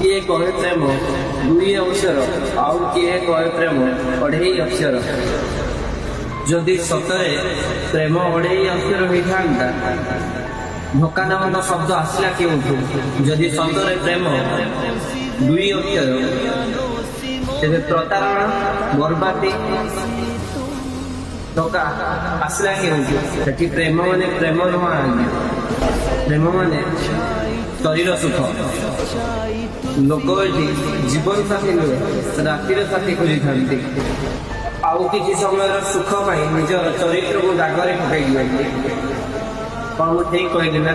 किए कहे प्रेम 2 अक्षर आउ किए कहे प्रेम 2.5 अक्षर जदि सतरे प्रेम 2.5 अक्षर होता धक्का नामक शब्द आसला क्यों जदि सतरे प्रेम 2 अक्षर तेरे प्रतारणा बर्बादी धक्का आसला क्यों प्रेम माने प्रेम नुह प्रेम माने शरीर सुख लोक जीवन साथी नुहे रातिर साथी खोजी था आउ कि समय सुख पाई निजर चरित्र को दागरे पकई कौन ठीक कहली ना।